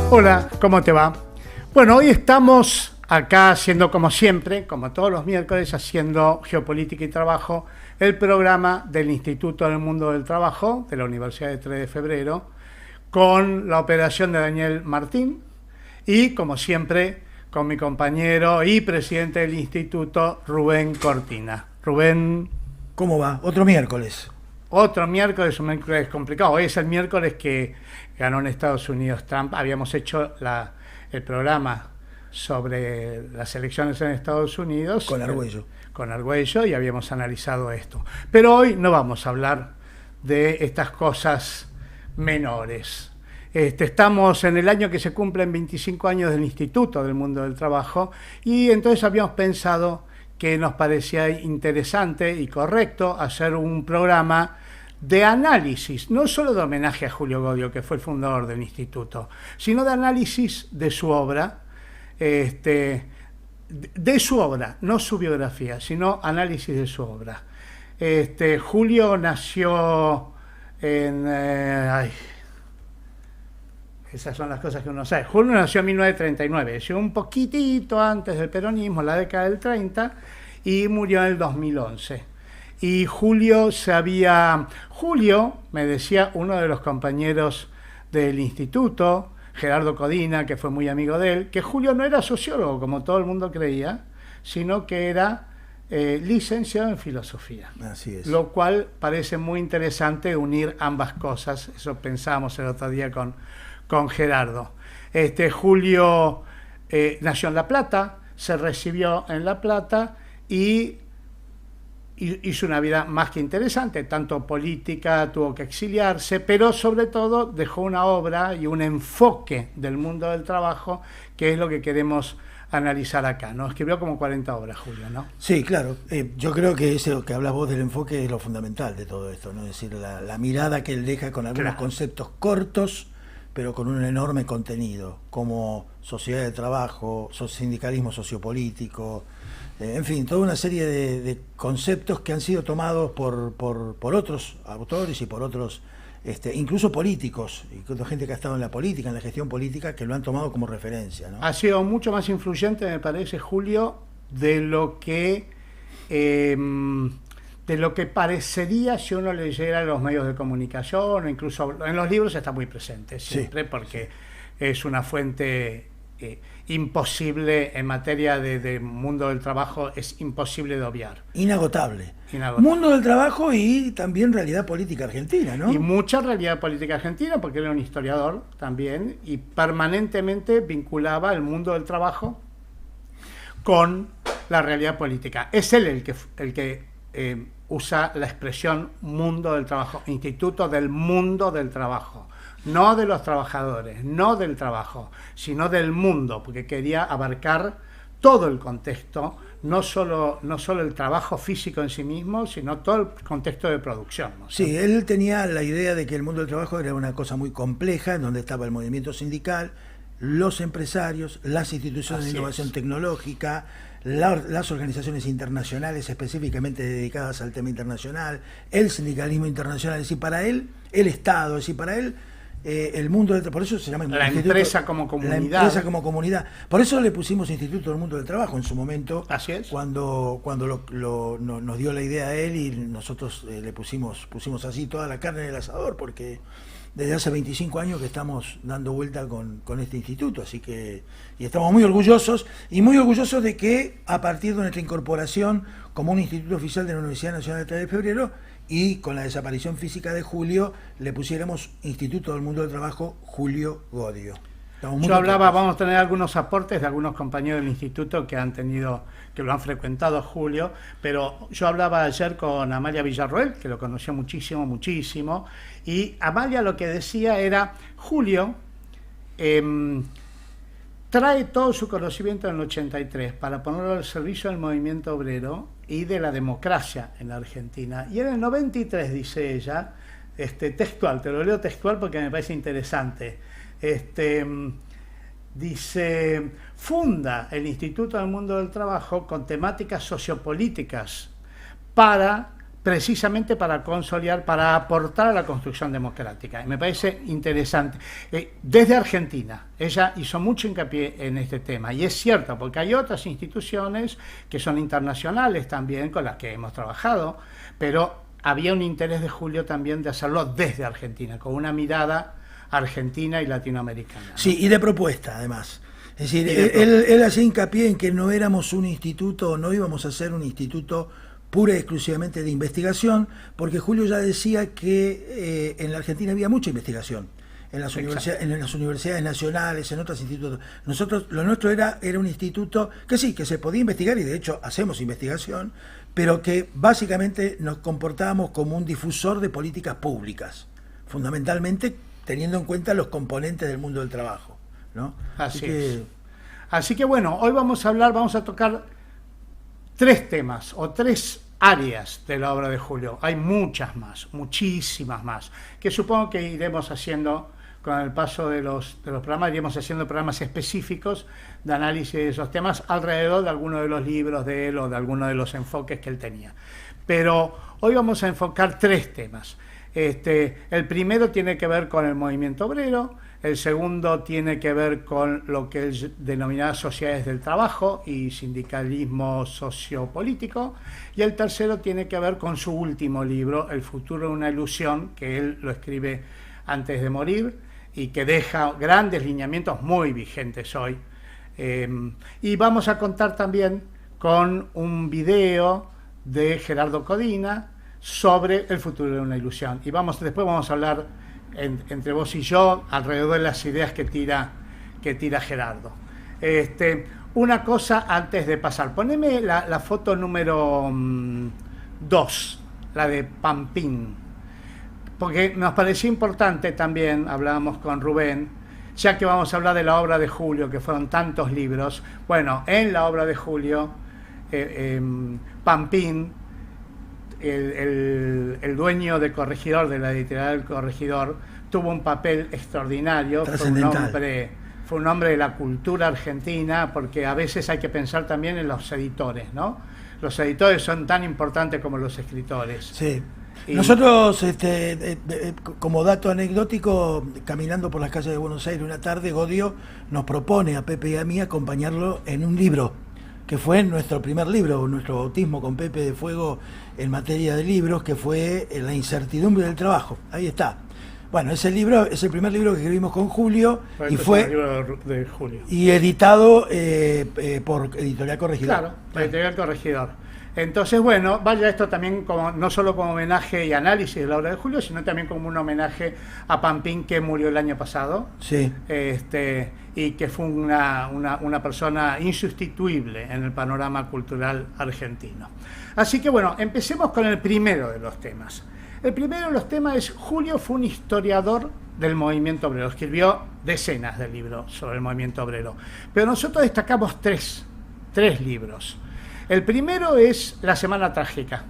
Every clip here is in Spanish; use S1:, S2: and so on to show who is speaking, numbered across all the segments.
S1: Hola, ¿cómo te va? Bueno, hoy estamos acá haciendo como siempre, como todos los miércoles, haciendo Geopolítica y Trabajo, el programa del Instituto del Mundo del Trabajo de la Universidad de 3 de Febrero, con la operación de Daniel Martín y, como siempre, con mi compañero y presidente del instituto, Rubén Cortina. Rubén.
S2: ¿Cómo va? Otro miércoles.
S1: Otro miércoles, un miércoles complicado. Hoy es el miércoles que ganó en Estados Unidos Trump. Habíamos hecho el programa sobre las elecciones en Estados Unidos.
S2: Con Argüello.
S1: Con Argüello, y habíamos analizado esto. Pero hoy no vamos a hablar de estas cosas menores. Estamos en el año que se cumplen 25 años del Instituto del Mundo del Trabajo, y entonces habíamos pensado que nos parecía interesante y correcto hacer un programa de análisis, no solo de homenaje a Julio Godio, que fue el fundador del instituto, sino de análisis de su obra, de su obra, no su biografía, sino análisis de su obra. Julio nació en... esas son las cosas que uno sabe. Julio nació en 1939, llegó un poquitito antes del peronismo, la década del 30, y murió en el 2011. Y Julio, me decía uno de los compañeros del instituto, Gerardo Codina, que fue muy amigo de él, que Julio no era sociólogo, como todo el mundo creía, sino que era licenciado en filosofía.
S2: Así es.
S1: Lo cual parece muy interesante unir ambas cosas. Eso pensábamos el otro día con Gerardo. Julio nació en La Plata, se recibió en La Plata y hizo una vida más que interesante, tanto política, tuvo que exiliarse, pero sobre todo dejó una obra y un enfoque del mundo del trabajo, que es lo que queremos analizar acá, ¿no? Escribió como 40 obras, Julio, ¿no?
S2: Sí, claro. Yo creo que eso que hablas vos del enfoque es lo fundamental de todo esto, ¿no? Es decir, la mirada que él deja con algunos conceptos cortos, pero con un enorme contenido, como sociedad de trabajo, sindicalismo sociopolítico, en fin, toda una serie de conceptos que han sido tomados por otros autores y por otros, incluso políticos, y gente que ha estado en la política, en la gestión política, que lo han tomado como referencia, ¿no?
S1: Ha sido mucho más influyente, me parece, Julio, de lo que parecería si uno leyera los medios de comunicación, o incluso en los libros está muy presente siempre, sí, porque es una fuente imposible en materia de mundo del trabajo, es imposible de obviar.
S2: Inagotable. Mundo del trabajo y también realidad política argentina, ¿no?
S1: Y mucha realidad política argentina, porque él era un historiador también, y permanentemente vinculaba el mundo del trabajo con la realidad política. Es él el que usa la expresión mundo del trabajo, Instituto del Mundo del Trabajo, no de los trabajadores, no del trabajo, sino del mundo, porque quería abarcar todo el contexto, no solo el trabajo físico en sí mismo, sino todo el contexto de producción, ¿no?
S2: Sí, él tenía la idea de que el mundo del trabajo era una cosa muy compleja, en donde estaba el movimiento sindical, los empresarios, las instituciones de innovación tecnológica, las organizaciones internacionales específicamente dedicadas al tema internacional, el sindicalismo internacional. Es decir, para él, el Estado, es decir, para él, el mundo del trabajo, por eso se llama
S1: la empresa como comunidad.
S2: La empresa como comunidad. Por eso le pusimos Instituto del Mundo del Trabajo en su momento.
S1: Así es.
S2: Cuando nos dio la idea a él, y nosotros le pusimos así toda la carne en el asador, porque desde hace 25 años que estamos dando vuelta con este instituto, así que, y estamos muy orgullosos de que a partir de nuestra incorporación como un instituto oficial de la Universidad Nacional de 3 de Febrero, y con la desaparición física de Julio, le pusiéramos Instituto del Mundo del Trabajo Julio Godio.
S1: Yo hablaba, vamos a tener algunos aportes de algunos compañeros del instituto que lo han frecuentado a Julio, pero yo hablaba ayer con Amalia Villarroel, que lo conoció muchísimo, y Amalia lo que decía era, Julio trae todo su conocimiento en el 83 para ponerlo al servicio del movimiento obrero y de la democracia en la Argentina. Y en el 93, dice ella, textual, te lo leo textual porque me parece interesante, dice, funda el Instituto del Mundo del Trabajo con temáticas sociopolíticas para precisamente para consolidar, para aportar a la construcción democrática. Y me parece interesante. Desde Argentina, ella hizo mucho hincapié en este tema, y es cierto, porque hay otras instituciones que son internacionales también, con las que hemos trabajado, pero había un interés de Julio también de hacerlo desde Argentina, con una mirada argentina y latinoamericana, ¿no?
S2: Sí, y de propuesta, además. Es decir, él hacía hincapié en que no éramos un instituto, no íbamos a ser un instituto pura y exclusivamente de investigación, porque Julio ya decía que en la Argentina había mucha investigación, en las universidades nacionales, en otros institutos. Nosotros, lo nuestro era un instituto que sí, que se podía investigar, y de hecho hacemos investigación, pero que básicamente nos comportábamos como un difusor de políticas públicas, fundamentalmente teniendo en cuenta los componentes del mundo del trabajo, ¿no?
S1: Así que bueno, hoy vamos a tocar 3 temas o 3 áreas de la obra de Julio. Hay muchas más, muchísimas más, que supongo que iremos haciendo con el paso de los programas, iremos haciendo programas específicos de análisis de esos temas alrededor de alguno de los libros de él o de alguno de los enfoques que él tenía. Pero hoy vamos a enfocar 3 temas. El primero tiene que ver con el movimiento obrero, el segundo tiene que ver con lo que él denominaba sociedades del trabajo y sindicalismo sociopolítico, y el tercero tiene que ver con su último libro, El futuro de una ilusión, que él lo escribe antes de morir y que deja grandes lineamientos muy vigentes hoy. Y vamos a contar también con un video de Gerardo Codina sobre el futuro de una ilusión. Y después vamos a hablar entre vos y yo alrededor de las ideas que tira Gerardo. Una cosa antes de pasar, poneme la foto número 2, la de Pampín, porque nos parecía importante también, hablábamos con Rubén, ya que vamos a hablar de la obra de Julio, que fueron tantos libros. Bueno, en la obra de Julio, Pampín, el dueño de Corregidor, de la editorial del Corregidor, tuvo un papel extraordinario, fue un hombre de la cultura argentina, porque a veces hay que pensar también en los editores, ¿no? Los editores son tan importantes como los escritores.
S2: Sí. Nosotros, como dato anecdótico, caminando por las calles de Buenos Aires una tarde, Godio nos propone a Pepe y a mí acompañarlo en un libro, que fue nuestro primer libro, nuestro bautismo con Pepe de Fuego en materia de libros, que fue La incertidumbre del trabajo. Ahí está. Bueno, ese libro es el primer libro que escribimos con Julio y fue
S1: de Julio.
S2: Y editado por Editorial Corregidor.
S1: Claro, Editorial Corregidor. Entonces, bueno, vaya esto también no solo como homenaje y análisis de la obra de Julio, sino también como un homenaje a Pampín, que murió el año pasado.
S2: Sí.
S1: Y que fue una persona insustituible en el panorama cultural argentino. Así que bueno, empecemos con el primero de los temas. El primero de los temas es: Julio fue un historiador del movimiento obrero, escribió decenas de libros sobre el movimiento obrero, pero nosotros destacamos tres libros. El primero es La Semana Trágica,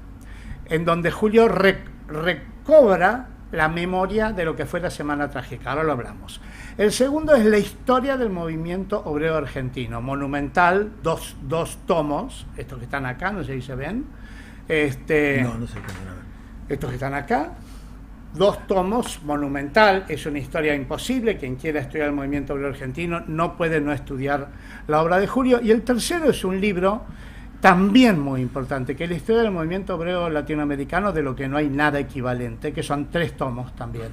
S1: en donde Julio recobra la memoria de lo que fue la Semana Trágica, ahora lo hablamos. El segundo es La Historia del Movimiento Obrero Argentino, monumental, dos tomos, estos que están acá, no sé si se ven.
S2: No sé cómo se ven.
S1: Estos que están acá, 2 tomos, monumental, es una historia imposible. Quien quiera estudiar el movimiento obrero argentino no puede no estudiar la obra de Julio. Y el tercero es un libro también muy importante, que es La Historia del Movimiento Obrero Latinoamericano, de lo que no hay nada equivalente, que son 3 tomos también.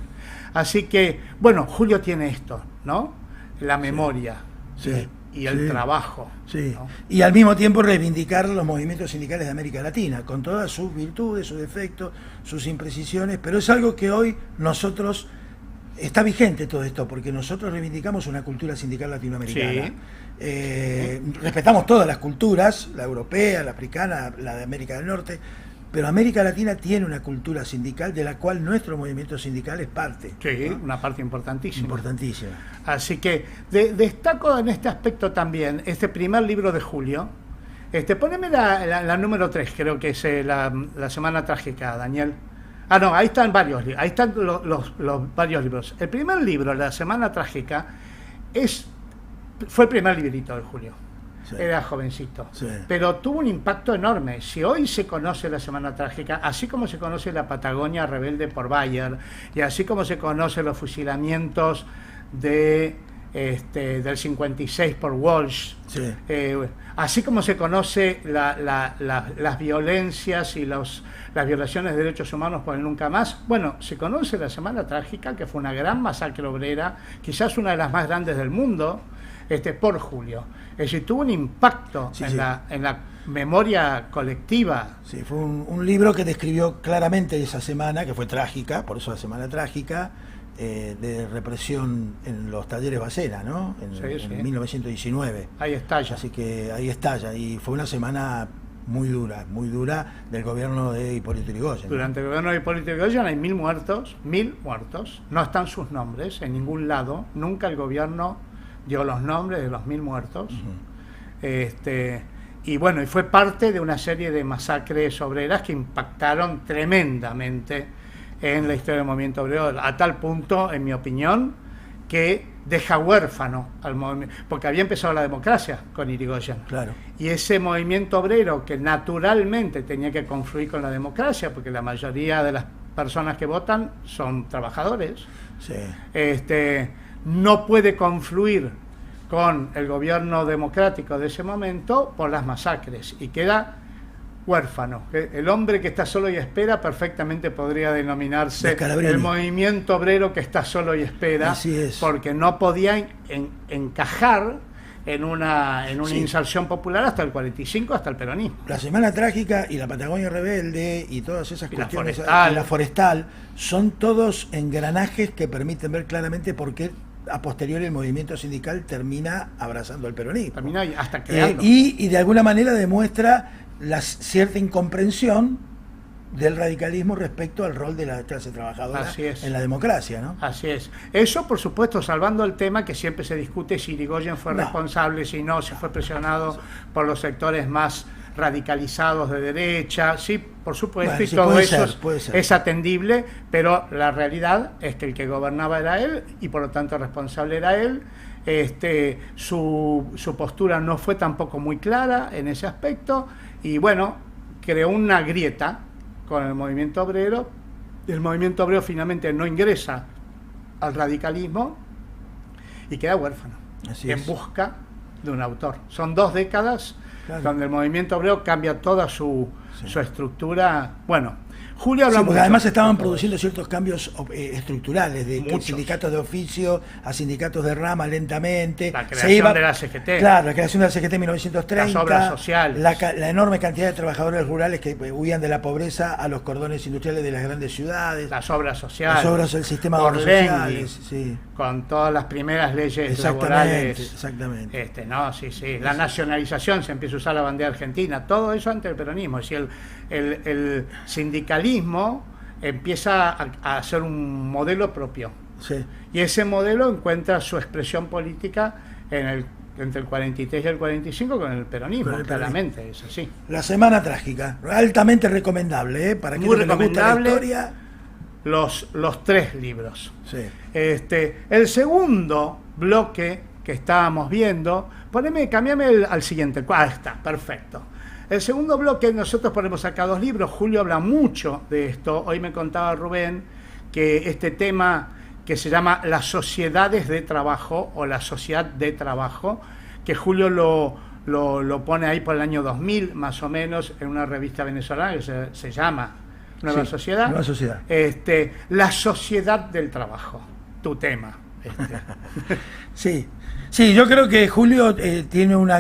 S1: Así que, bueno, Julio tiene esto, ¿no? La memoria.
S2: Sí.
S1: Y el trabajo.
S2: Sí.
S1: ¿No?
S2: Y al mismo tiempo reivindicar los movimientos sindicales de América Latina, con todas sus virtudes, sus defectos, sus imprecisiones, pero es algo que hoy nosotros, está vigente todo esto, porque nosotros reivindicamos una cultura sindical latinoamericana. Sí. Respetamos todas las culturas, la europea, la africana, la de América del Norte, pero América Latina tiene una cultura sindical de la cual nuestro movimiento sindical es parte.
S1: Sí,
S2: ¿no?
S1: Una parte importantísima.
S2: Importantísima.
S1: Así que destaco en este aspecto también este primer libro de Julio. Poneme la número 3, creo que es la Semana Trágica, Daniel. No, ahí están varios libros, ahí están los varios libros. El primer libro, La Semana Trágica, fue el primer librito de Julio.
S2: Sí.
S1: Era jovencito.
S2: Sí.
S1: Pero tuvo un impacto enorme. Si hoy se conoce la Semana Trágica, así como se conoce la Patagonia rebelde por Bayer, y así como se conocen los fusilamientos del 56 por Walsh,
S2: Sí.
S1: Así como se conoce las violencias y las violaciones de derechos humanos por el Nunca Más, bueno, se conoce la Semana Trágica, que fue una gran masacre obrera, quizás una de las más grandes del mundo, por Julio. Es decir, tuvo un impacto en la memoria colectiva.
S2: Sí, fue un libro que describió claramente esa semana, que fue trágica, por eso la Semana Trágica, de represión en los talleres Bacena, ¿no? En 1919.
S1: Ahí estalla.
S2: Así que ahí estalla, y fue una semana muy dura del gobierno de Hipólito Yrigoyen, ¿no?
S1: Durante el gobierno de Hipólito Yrigoyen hay 1000 muertos, no están sus nombres en ningún lado, nunca el gobierno dio los nombres de los 1000 muertos. Y bueno, y fue parte de una serie de masacres obreras que impactaron tremendamente en la historia del movimiento obrero, a tal punto, en mi opinión, que deja huérfano al movimiento, porque había empezado la democracia con Irigoyen.
S2: Claro.
S1: Y ese movimiento obrero, que naturalmente tenía que confluir con la democracia, porque la mayoría de las personas que votan son trabajadores,
S2: Sí.
S1: No puede confluir con el gobierno democrático de ese momento por las masacres, y queda huérfano. El hombre que está solo y espera perfectamente podría denominarse el movimiento obrero que está solo y espera, porque no podía encajar en una inserción popular hasta el 45, hasta el peronismo.
S2: La Semana Trágica y la Patagonia Rebelde y todas esas cuestiones,
S1: la
S2: forestal, son todos engranajes que permiten ver claramente por qué a posteriori el movimiento sindical termina abrazando al peronismo.
S1: Termina hasta creando.
S2: Y de alguna manera demuestra cierta incomprensión del radicalismo respecto al rol de la clase trabajadora en la democracia, ¿no?
S1: Así es. Eso, por supuesto, salvando el tema que siempre se discute si Irigoyen fue responsable, si no, si fue presionado por los sectores más radicalizados de derecha. Sí, por supuesto, bueno, y todo eso es atendible, pero la realidad es que el que gobernaba era él y por lo tanto responsable era él. Su postura no fue tampoco muy clara en ese aspecto, y bueno, creó una grieta con el movimiento obrero. El movimiento obrero finalmente no ingresa al radicalismo y queda huérfano en busca de un autor. Son 2 décadas donde el movimiento obrero cambia toda su estructura. Bueno, Julio habla
S2: porque además estaban produciendo ciertos cambios estructurales, de sindicatos de oficio a sindicatos de rama lentamente.
S1: La creación de la CGT.
S2: Claro, la creación de la CGT en 1930.
S1: Las obras sociales.
S2: La enorme cantidad de trabajadores rurales que huían de la pobreza a los cordones industriales de las grandes ciudades.
S1: Las obras sociales.
S2: Las obras del sistema de obras sociales.
S1: Con todas las primeras leyes laborales.
S2: Exactamente.
S1: La nacionalización, se empieza a usar la bandera argentina. Todo eso ante el peronismo. Es decir, el sindicalismo empieza a hacer un modelo propio. Y ese modelo encuentra su expresión política entre el 43 y el 45 con el peronismo, claramente, es así.
S2: La Semana Trágica, altamente recomendable, para quien le gusta la historia.
S1: Los 3 libros. El segundo bloque que estábamos viendo, cambiame al siguiente. Está, perfecto. El segundo bloque, nosotros ponemos acá 2 libros. Julio habla mucho de esto. Hoy me contaba Rubén que este tema que se llama Las sociedades de trabajo o la sociedad de trabajo, que Julio lo pone ahí por el año 2000 más o menos en una revista venezolana que se llama Nueva Sociedad.
S2: Nueva Sociedad.
S1: La sociedad del trabajo, tu tema.
S2: Sí, yo creo que Julio tiene una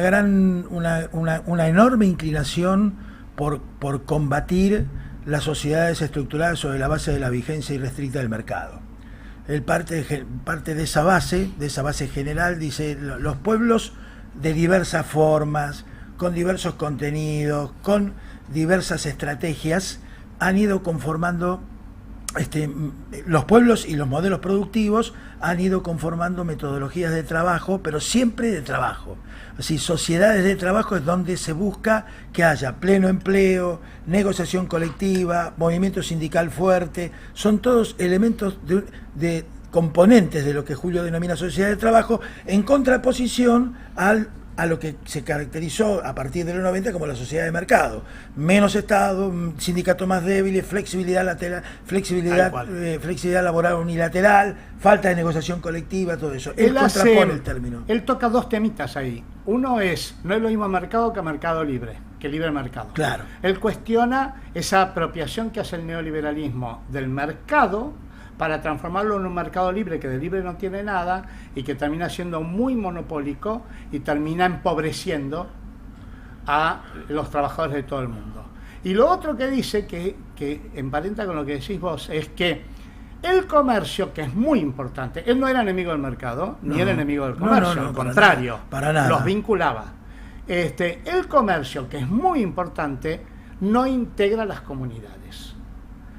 S2: enorme inclinación por combatir las sociedades estructuradas sobre la base de la vigencia irrestricta del mercado. Él parte de esa base general, dice: los pueblos de diversas formas, con diversos contenidos, con diversas estrategias, han ido conformando los pueblos y los modelos productivos han ido conformando metodologías de trabajo, pero siempre de trabajo. Así, sociedades de trabajo es donde se busca que haya pleno empleo, negociación colectiva, movimiento sindical fuerte. Son todos elementos de componentes de lo que Julio denomina sociedad de trabajo, en contraposición a a lo que se caracterizó a partir de los 90 como la sociedad de mercado. Menos Estado, sindicatos más débiles, flexibilidad lateral, flexibilidad laboral unilateral, falta de negociación colectiva, todo eso. Él contrapone el término.
S1: Él toca dos temitas ahí. Uno no es lo mismo mercado que mercado libre, que libre mercado.
S2: Claro.
S1: Él cuestiona esa apropiación que hace el neoliberalismo del mercado para transformarlo en un mercado libre que de libre no tiene nada y que termina siendo muy monopólico y termina empobreciendo a los trabajadores de todo el mundo. Y lo otro que dice, que emparenta con lo que decís vos, es que el comercio, que es muy importante, él no era enemigo del mercado, ni era enemigo del comercio, al contrario,
S2: para nada.
S1: Los vinculaba. El comercio, que es muy importante, no integra las comunidades,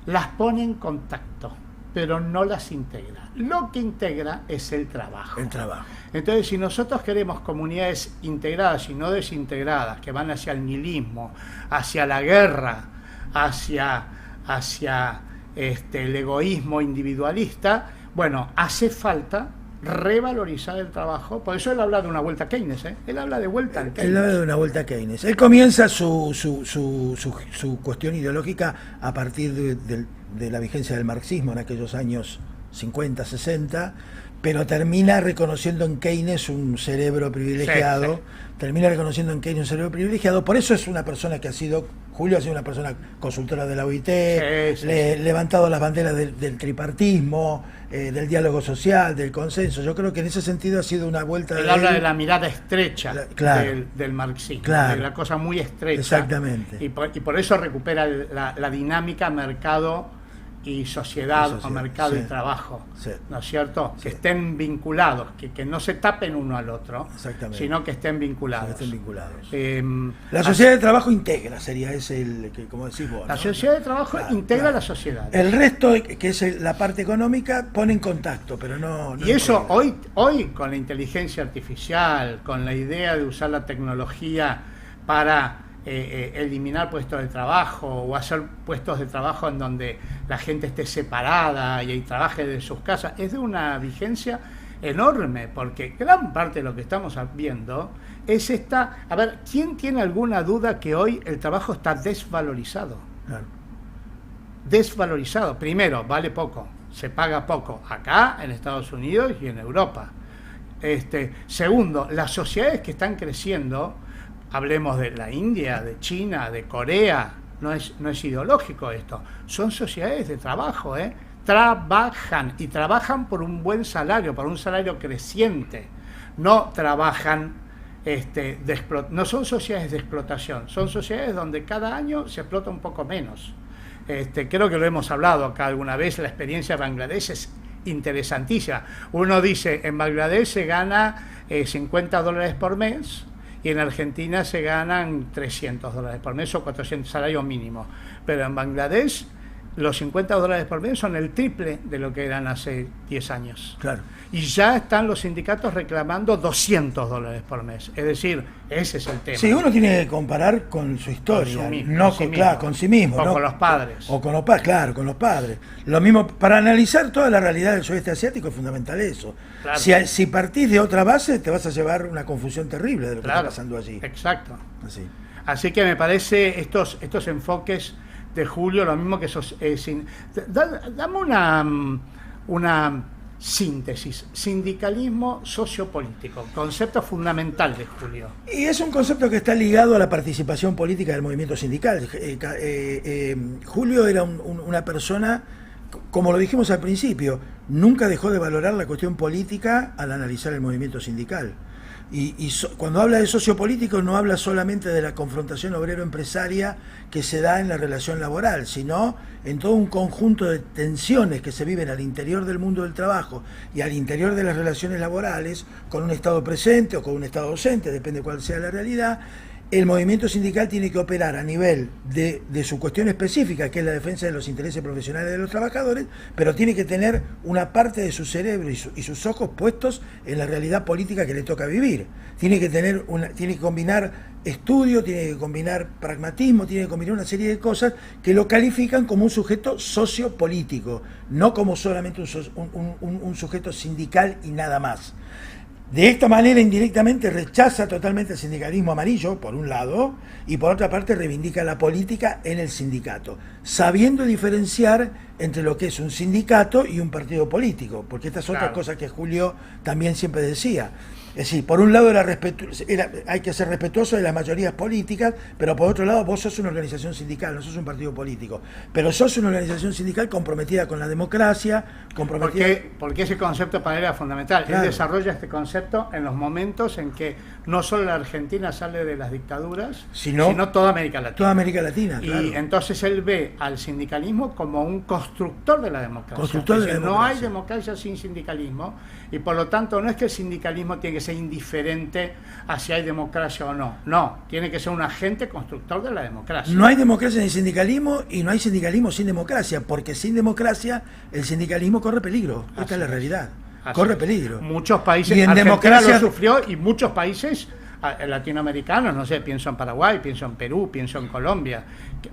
S1: las pone en contacto, pero no las integra. Lo que integra es el trabajo.
S2: El trabajo.
S1: Entonces, si nosotros queremos comunidades integradas y no desintegradas, que van hacia el nihilismo, hacia la guerra, hacia el egoísmo individualista, bueno, hace falta revalorizar el trabajo. Por eso él habla de una vuelta a Keynes, ¿eh? Él habla de vuelta al Keynes.
S2: Él habla de una vuelta a Keynes. Él comienza su cuestión ideológica a partir de la vigencia del marxismo en aquellos años 50, 60, pero termina reconociendo en Keynes un cerebro privilegiado. Sí. Termina reconociendo en Keynes un cerebro privilegiado. Por eso es una persona que Julio ha sido una persona consultora de la OIT, levantado las banderas del tripartismo, del diálogo social, del consenso. Yo creo que en ese sentido ha sido una vuelta.
S1: Él habla de la mirada estrecha del marxismo, de la cosa muy estrecha.
S2: Exactamente.
S1: Y por eso recupera la dinámica mercado y sociedad o mercado y trabajo, ¿no es cierto? Que estén vinculados, que no se tapen uno al otro, sino que estén vinculados.
S2: La sociedad de trabajo integra, sería ese como decís vos.
S1: La sociedad de trabajo integra la sociedad.
S2: El resto, que es la parte económica, pone en contacto, pero no
S1: y eso hoy con la inteligencia artificial, con la idea de usar la tecnología para eliminar puestos de trabajo o hacer puestos de trabajo en donde la gente esté separada y trabaje de sus casas, es de una vigencia enorme, porque gran parte de lo que estamos viendo es esta. A ver, ¿quién tiene alguna duda que hoy el trabajo está desvalorizado?
S2: Claro.
S1: Desvalorizado. Primero, vale poco, se paga poco acá en Estados Unidos y en Europa. Segundo, las sociedades que están creciendo, hablemos de la India, de China, de Corea, no es ideológico esto, son sociedades de trabajo, trabajan y trabajan por un buen salario, por un salario creciente, no trabajan, no son sociedades de explotación, son sociedades donde cada año se explota un poco menos. Creo que lo hemos hablado acá alguna vez, la experiencia de Bangladesh es interesantísima. Uno dice, en Bangladesh se gana $50 por mes, y en Argentina se ganan $300 por mes o 400, salario mínimo. Pero en Bangladesh los $50 por mes son el triple de lo que eran hace 10 años.
S2: Claro.
S1: Y ya están los sindicatos reclamando $200 por mes. Es decir, ese es el tema.
S2: Sí, uno tiene que comparar con su historia, con sí mismo.
S1: O con los padres.
S2: O con los padres, claro, con los padres. Lo mismo, para analizar toda la realidad del sudeste asiático es fundamental eso. Claro. Si partís de otra base, te vas a llevar una confusión terrible de lo que está pasando allí.
S1: Exacto. Así que me parece estos enfoques de Julio, lo mismo que esos... dame una síntesis. Sindicalismo sociopolítico, concepto fundamental de Julio.
S2: Y es un concepto que está ligado a la participación política del movimiento sindical. Julio era una persona, como lo dijimos al principio, nunca dejó de valorar la cuestión política al analizar el movimiento sindical. Cuando habla de sociopolítico no habla solamente de la confrontación obrero-empresaria que se da en la relación laboral, sino en todo un conjunto de tensiones que se viven al interior del mundo del trabajo y al interior de las relaciones laborales, con un Estado presente o con un Estado ausente, depende cuál sea la realidad. El movimiento sindical tiene que operar a nivel de su cuestión específica, que es la defensa de los intereses profesionales de los trabajadores, pero tiene que tener una parte de su cerebro y sus ojos puestos en la realidad política que le toca vivir. Tiene que combinar estudio, tiene que combinar pragmatismo, tiene que combinar una serie de cosas que lo califican como un sujeto sociopolítico, no como solamente un sujeto sindical y nada más. De esta manera, indirectamente, rechaza totalmente el sindicalismo amarillo, por un lado, y por otra parte reivindica la política en el sindicato, sabiendo diferenciar entre lo que es un sindicato y un partido político, porque esta es otra cosa que Julio también siempre decía. Es decir, por un lado hay que ser respetuoso de las mayorías políticas, pero por otro lado vos sos una organización sindical, no sos un partido político, pero sos una organización sindical comprometida con la democracia, comprometida...
S1: Porque ese concepto para él era fundamental. Claro. Él desarrolla este concepto en los momentos en que no solo la Argentina sale de las dictaduras, sino toda América Latina.
S2: Toda América Latina,
S1: claro. Y entonces él ve al sindicalismo como un constructor de la democracia. No hay democracia sin sindicalismo, y por lo tanto no es que el sindicalismo tiene que ser indiferente a si hay democracia o no. No, tiene que ser un agente constructor de la democracia.
S2: No hay democracia sin sindicalismo y no hay sindicalismo sin democracia, porque sin democracia el sindicalismo corre peligro. Esta es la realidad. Corre peligro.
S1: Muchos países,
S2: y en
S1: Argentina
S2: democracia
S1: lo sufrió, y muchos países latinoamericanos, no sé, pienso en Paraguay, pienso en Perú, pienso en Colombia,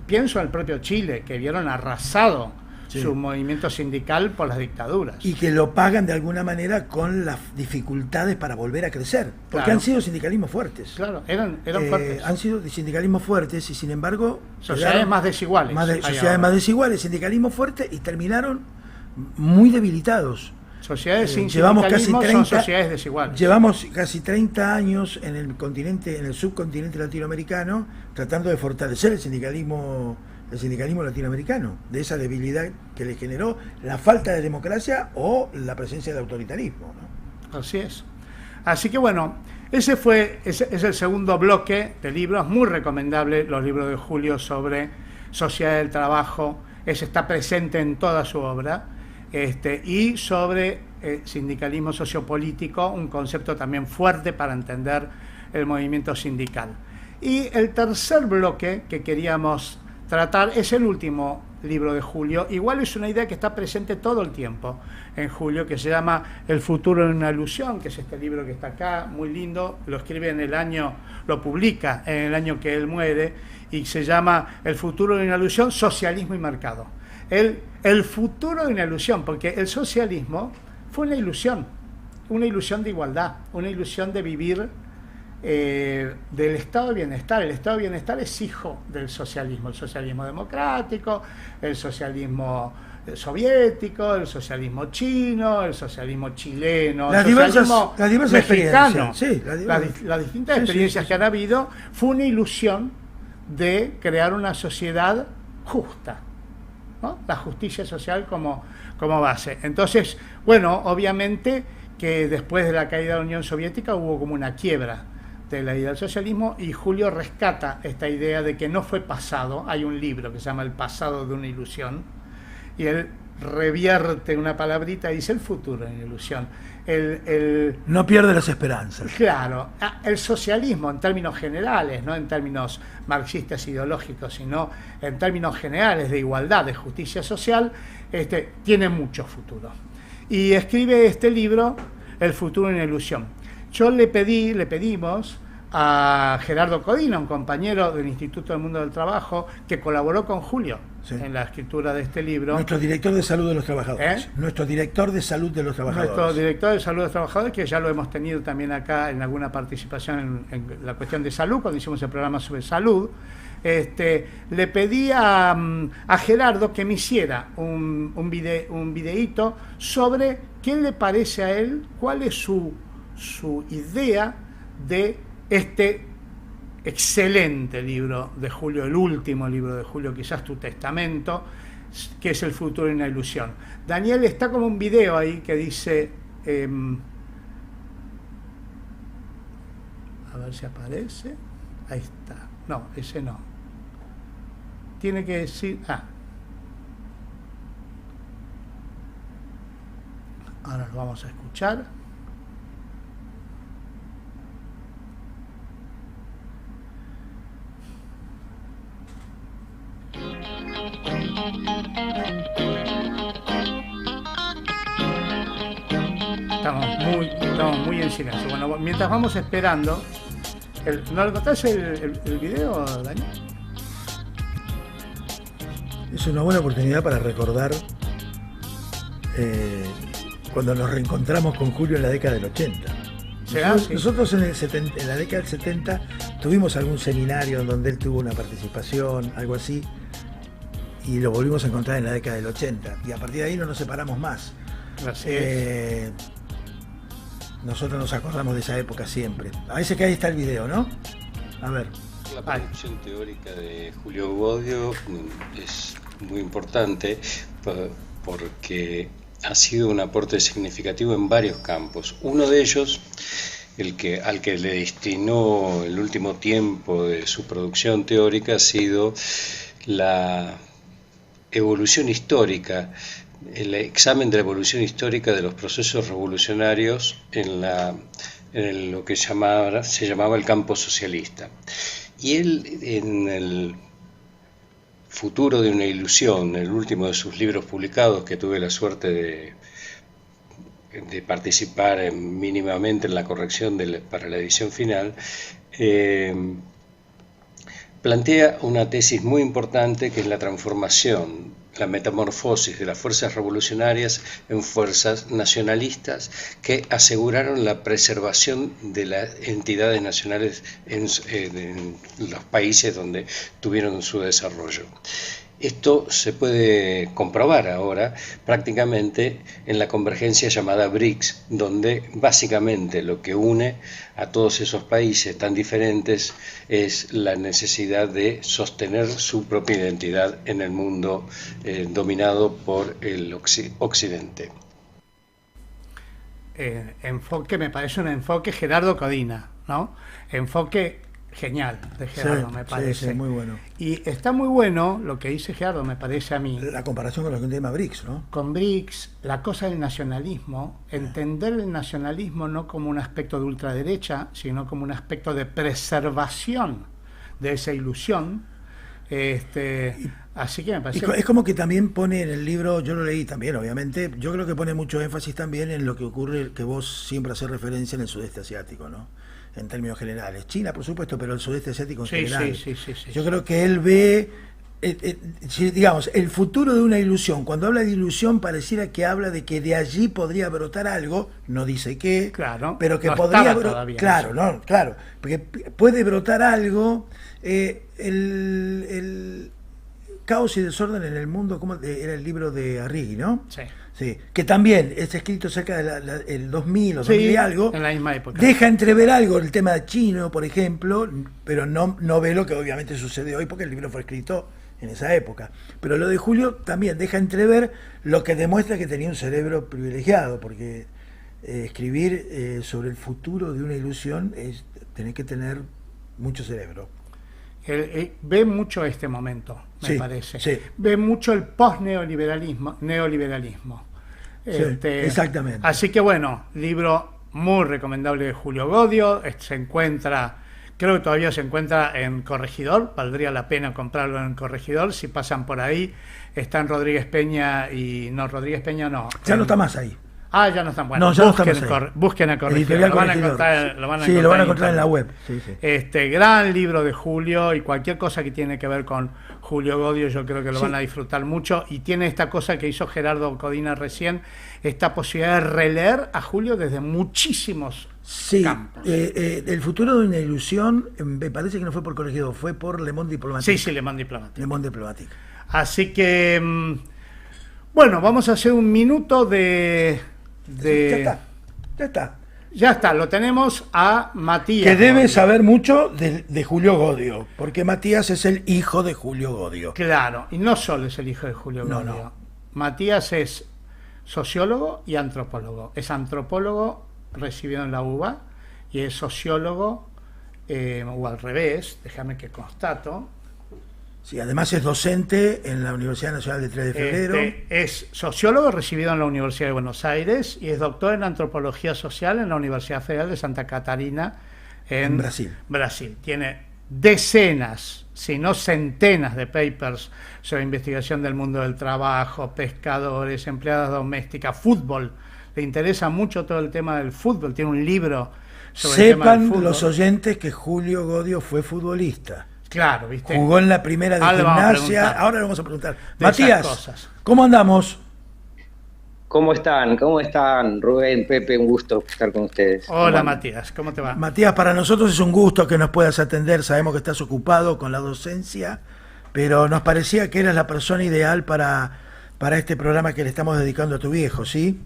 S1: pienso en el propio Chile, que vieron arrasado su movimiento sindical por las dictaduras.
S2: Y que lo pagan de alguna manera con las dificultades para volver a crecer. Porque han sido sindicalismos fuertes.
S1: Claro, eran fuertes.
S2: Han sido sindicalismos fuertes y sin embargo...
S1: Sociedades más desiguales.
S2: Sociedades más desiguales, sindicalismo fuerte, y terminaron muy debilitados.
S1: Sociedades sin sindicalismo son sociedades desiguales.
S2: Llevamos casi 30 años en el subcontinente latinoamericano tratando de fortalecer el sindicalismo latinoamericano, de esa debilidad que le generó la falta de democracia o la presencia del autoritarismo, ¿no?
S1: Así es. Así que bueno, ese es el segundo bloque de libros, muy recomendable los libros de Julio sobre sociedad del trabajo, ese está presente en toda su obra, y sobre sindicalismo sociopolítico, un concepto también fuerte para entender el movimiento sindical. Y el tercer bloque que queríamos tratar es el último libro de Julio. Igual es una idea que está presente todo el tiempo en Julio, que se llama El futuro en una ilusión, que es este libro que está acá, muy lindo, lo publica en el año que él muere, y se llama El futuro de una ilusión, socialismo y mercado. El futuro de una ilusión, porque el socialismo fue una ilusión de igualdad, una ilusión de vivir del estado de bienestar. El estado de bienestar es hijo del socialismo, el socialismo democrático, el socialismo soviético, el socialismo chino, el socialismo chileno,
S2: las diversas mexicano,
S1: las distintas experiencias que han habido. Fue una ilusión de crear una sociedad justa, ¿no? La justicia social como base. Entonces, bueno, obviamente que después de la caída de la Unión Soviética hubo como una quiebra de la idea del socialismo, y Julio rescata esta idea de que no fue pasado. Hay un libro que se llama El pasado de una ilusión, y él revierte una palabrita y dice el futuro de una ilusión.
S2: No pierde las esperanzas.
S1: Claro, el socialismo en términos generales, no en términos marxistas ideológicos, sino en términos generales de igualdad, de justicia social, tiene mucho futuro. Y escribe este libro, El futuro de una ilusión. Le pedimos a Gerardo Codina, un compañero del Instituto del Mundo del Trabajo, que colaboró con Julio en la escritura de este libro.
S2: Nuestro director de salud de los trabajadores. Nuestro director de salud de los trabajadores.
S1: Nuestro director de salud de los trabajadores, que ya lo hemos tenido también acá en alguna participación en la cuestión de salud, cuando hicimos el programa sobre salud. Le pedí a Gerardo que me hiciera un videíto sobre qué le parece a él, cuál es su idea de este excelente libro de Julio, el último libro de Julio, quizás Tu Testamento, que es El futuro de una ilusión. Daniel, está como un video ahí que dice, a ver si aparece, ahí está, no, ese no, tiene que decir, ahora lo vamos a escuchar. Estamos muy en silencio. Bueno, mientras vamos esperando, ¿no le contás el video, Daniel?
S2: Es una buena oportunidad para recordar cuando nos reencontramos con Julio en la década del 80. Nosotros en la década del 70 tuvimos algún seminario en donde él tuvo una participación, algo así, y lo volvimos a encontrar en la década del 80, y a partir de ahí no nos separamos más. Nosotros nos acordamos de esa época siempre. A veces que ahí está el video, ¿no? A ver.
S3: La producción teórica de Julio Bodio es muy importante porque ha sido un aporte significativo en varios campos. Uno de ellos, al que le destinó el último tiempo de su producción teórica, ha sido la evolución histórica, el examen de la evolución histórica de los procesos revolucionarios en lo que se llamaba el campo socialista. Y él, en el Futuro de una ilusión, el último de sus libros publicados, que tuve la suerte de participar mínimamente en la corrección para la edición final, plantea una tesis muy importante, que es la transformación, la metamorfosis de las fuerzas revolucionarias en fuerzas nacionalistas que aseguraron la preservación de las entidades nacionales en los países donde tuvieron su desarrollo. Esto se puede comprobar ahora prácticamente en la convergencia llamada BRICS, donde básicamente lo que une a todos esos países tan diferentes es la necesidad de sostener su propia identidad en el mundo dominado por el Occidente.
S1: Enfoque, me parece un enfoque Gerardo Codina, ¿no? Enfoque genial de Gerardo, me parece.
S2: Sí, muy bueno.
S1: Y está muy bueno lo que dice Gerardo, me parece a mí.
S2: La comparación con lo que llama BRICS, ¿no?
S1: Con BRICS, la cosa del nacionalismo, entender el nacionalismo no como un aspecto de ultraderecha, sino como un aspecto de preservación de esa ilusión. Así que me parece...
S2: Es como que también pone en el libro, yo lo leí también, obviamente, yo creo que pone mucho énfasis también en lo que ocurre, que vos siempre haces referencia en el sudeste asiático, ¿no? En términos generales. China, por supuesto, pero el sudeste asiático en general.
S1: Sí.
S2: Yo creo que él ve, digamos, el futuro de una ilusión. Cuando habla de ilusión, pareciera que habla de que de allí podría brotar algo, no dice qué,
S1: claro,
S2: pero que
S1: no
S2: podría
S1: brotar.
S2: Claro, porque puede brotar algo. El Caos y desorden en el mundo, como era el libro de Arrighi, ¿no? Sí, que también es escrito cerca del 2000 o 2000 y algo,
S1: en la misma época.
S2: Deja entrever algo, el tema chino, por ejemplo, pero no ve lo que obviamente sucede hoy, porque el libro fue escrito en esa época. Pero lo de Julio también deja entrever lo que demuestra que tenía un cerebro privilegiado, porque escribir sobre el futuro de una ilusión es tener que tener mucho cerebro.
S1: Ve mucho este momento, me parece.
S2: Sí.
S1: Ve mucho el post-neoliberalismo.
S2: Exactamente.
S1: Así que bueno, libro muy recomendable de Julio Bodio. Se encuentra, creo que todavía se encuentra en Corregidor. Valdría la pena comprarlo en Corregidor. Si pasan por ahí, está en Rodríguez Peña y... No, Rodríguez Peña no.
S2: Ya no está más ahí.
S1: Ya no están buenos.
S2: No, ya
S1: busquen a Corregidor. Lo van a encontrar
S2: en la web. Sí.
S1: Gran libro de Julio, y cualquier cosa que tiene que ver con Julio Bodio yo creo que lo van a disfrutar mucho, y tiene esta cosa que hizo Gerardo Codina recién, esta posibilidad de releer a Julio desde muchísimos campos.
S2: El futuro de una ilusión, me parece que no fue por Corregidor, fue por Le Monde Diplomatique.
S1: Sí, Le Monde Diplomatique.
S2: Le Monde Diplomatique.
S1: Así que, bueno, vamos a hacer un minuto de... Ya está, lo tenemos a Matías.
S2: Que debe saber mucho de Julio Bodio, porque Matías es el hijo de Julio Bodio.
S1: Claro, y no solo es el hijo de Julio Bodio.
S2: No.
S1: Matías es sociólogo y antropólogo. Es antropólogo recibido en la UBA y es sociólogo, o al revés, déjame que constato.
S2: Sí, además es docente en la Universidad Nacional de 3 de Febrero.
S1: Es sociólogo recibido en la Universidad de Buenos Aires y es doctor en antropología social en la Universidad Federal de Santa Catarina en Brasil. Tiene decenas, si no centenas de papers sobre investigación del mundo del trabajo, pescadores, empleadas domésticas, fútbol. Le interesa mucho todo el tema del fútbol. Tiene un libro sobre el tema del fútbol.
S2: Sepan los oyentes que Julio Bodio fue futbolista.
S1: Claro, ¿viste?
S2: Jugó en la primera de gimnasia. Ahora le vamos a preguntar. Matías, ¿cómo andamos?
S4: ¿Cómo están? ¿Cómo están, Rubén, Pepe? Un gusto estar con ustedes.
S1: Hola, Matías, ¿cómo te va?
S2: Matías, para nosotros es un gusto que nos puedas atender. Sabemos que estás ocupado con la docencia, pero nos parecía que eras la persona ideal para este programa que le estamos dedicando a tu viejo, ¿sí?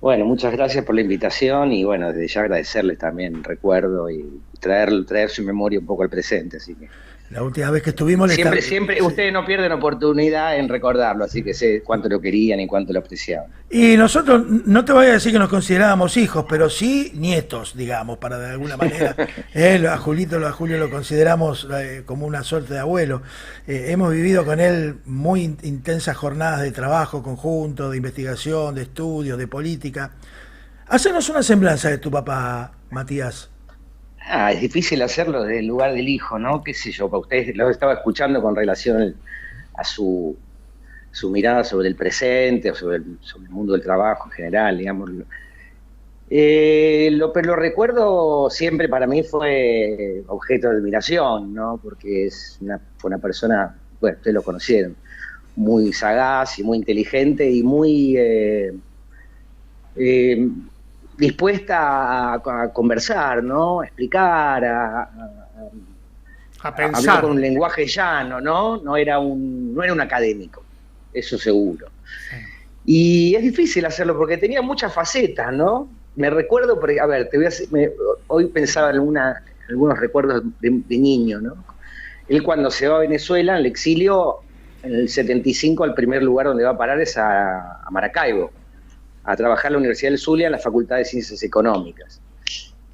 S4: Bueno, muchas gracias por la invitación y bueno, desde ya agradecerles también el recuerdo y traer su memoria un poco al presente, así que...
S2: La última vez que estuvimos...
S4: Siempre,
S2: sí.
S4: ustedes no pierden oportunidad en recordarlo, así que sé cuánto lo querían y cuánto lo apreciaban.
S2: Y nosotros, no te voy a decir que nos considerábamos hijos, pero sí nietos, digamos, para de alguna manera. A Julio lo consideramos como una suerte de abuelo. Hemos vivido con él muy intensas jornadas de trabajo conjunto, de investigación, de estudios, de política. Hacenos una semblanza de tu papá, Matías.
S4: Es difícil hacerlo desde el lugar del hijo, ¿no? Qué sé yo, para ustedes lo estaba escuchando con relación a su mirada sobre el presente o sobre el mundo del trabajo en general, digamos. Pero lo recuerdo siempre, para mí fue objeto de admiración, ¿no? Porque fue una persona, bueno, ustedes lo conocieron, muy sagaz y muy inteligente y muy dispuesta a conversar, ¿no? A explicar, a
S1: pensar.
S4: Hablar con un lenguaje llano, ¿no? No era un académico, eso seguro. Sí. Y es difícil hacerlo porque tenía muchas facetas, ¿no? Me recuerdo, a ver, hoy pensaba en algunos recuerdos de niño, ¿no? Él cuando se va a Venezuela, en el exilio, en el 75, el primer lugar donde va a parar es a Maracaibo, a trabajar en la Universidad del Zulia en la Facultad de Ciencias Económicas.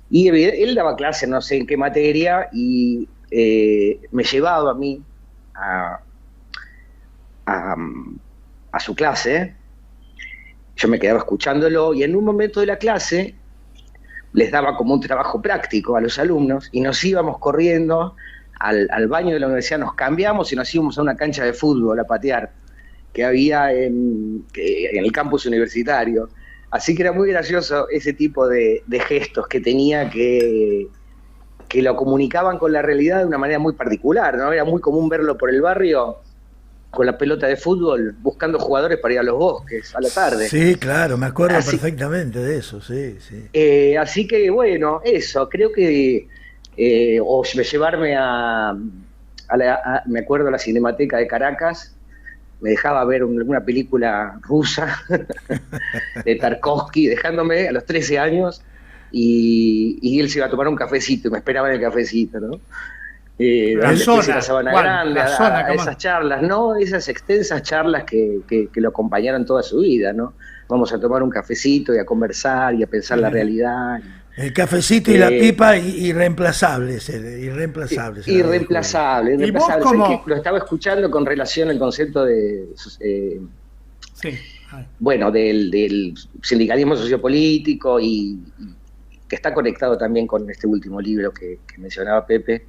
S4: Y él daba clases, no sé en qué materia, y me llevaba a mí a su clase. Yo me quedaba escuchándolo y en un momento de la clase les daba como un trabajo práctico a los alumnos y nos íbamos corriendo al baño de la universidad, nos cambiamos y nos íbamos a una cancha de fútbol a patear que había en el campus universitario. Así que era muy gracioso ese tipo de gestos que tenía que lo comunicaban con la realidad de una manera muy particular, ¿no? Era muy común verlo por el barrio con la pelota de fútbol, buscando jugadores para ir a los bosques a la tarde.
S2: Sí, claro, me acuerdo perfectamente de eso, sí.
S4: Así que, bueno, eso, creo que o llevarme me acuerdo, a la Cinemateca de Caracas, me dejaba ver una película rusa de Tarkovsky, dejándome a los 13 años, y él se iba a tomar un cafecito, y me esperaba en el cafecito, ¿no?
S1: La
S4: Sabana Grande, esas charlas, ¿no? Esas extensas charlas que lo acompañaron toda su vida, ¿no? Vamos a tomar un cafecito y a conversar y a pensar la realidad.
S2: El cafecito y la pipa irreemplazables. Irreemplazables.
S4: ¿Y vos cómo? Lo estaba escuchando con relación al concepto de... bueno, del sindicalismo sociopolítico y que está conectado también con este último libro que mencionaba Pepe,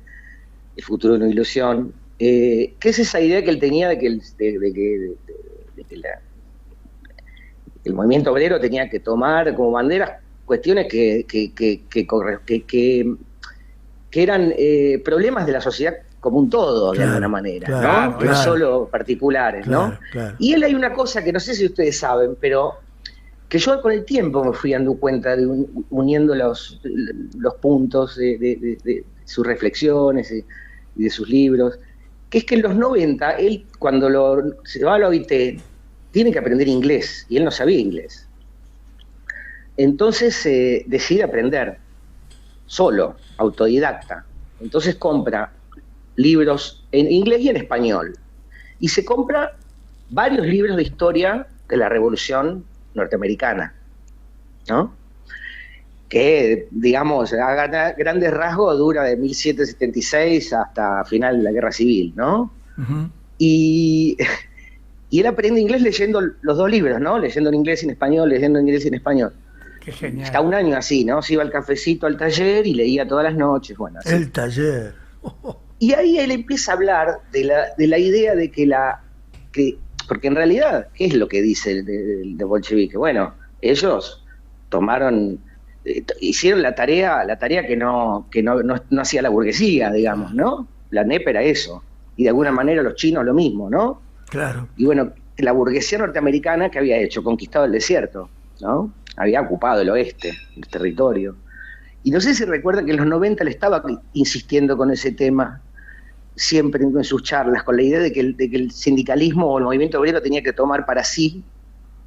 S4: El futuro de una ilusión, que es esa idea que él tenía de que el movimiento obrero tenía que tomar como banderas cuestiones que eran problemas de la sociedad como un todo, de alguna manera, ¿no? No solo particulares, ¿no? Claro. Y él hay una cosa que no sé si ustedes saben, pero que yo con el tiempo me fui dando cuenta de uniendo los puntos de sus reflexiones y de sus libros, que es que en los 90, él cuando se va a la OIT, tiene que aprender inglés, y él no sabía inglés. Entonces decide aprender, solo, autodidacta. Entonces compra libros en inglés y en español, y se compra varios libros de historia de la Revolución Norteamericana, ¿no? Que, digamos, a grandes rasgos dura de 1776 hasta final de la Guerra Civil, ¿no? Uh-huh. Y él aprende inglés leyendo los dos libros, ¿no? Leyendo en inglés y en español, leyendo en inglés y en español.
S1: Qué genial.
S4: Está un año así, ¿no? Se iba al cafecito, al taller y leía todas las noches, bueno, así.
S2: El taller.
S4: Y ahí él empieza a hablar de la idea de porque en realidad, ¿qué es lo que dice el de bolchevique? Bueno, ellos hicieron la tarea que no hacía la burguesía, digamos, ¿no? La NEP era eso, y de alguna manera los chinos lo mismo, ¿no?
S2: Claro.
S4: Y bueno, la burguesía norteamericana que había hecho, conquistado el desierto, ¿no? Había ocupado el oeste, el territorio. Y no sé si recuerdan que en los 90 le estaba insistiendo con ese tema, siempre en sus charlas, con la idea de que el sindicalismo o el movimiento obrero tenía que tomar para sí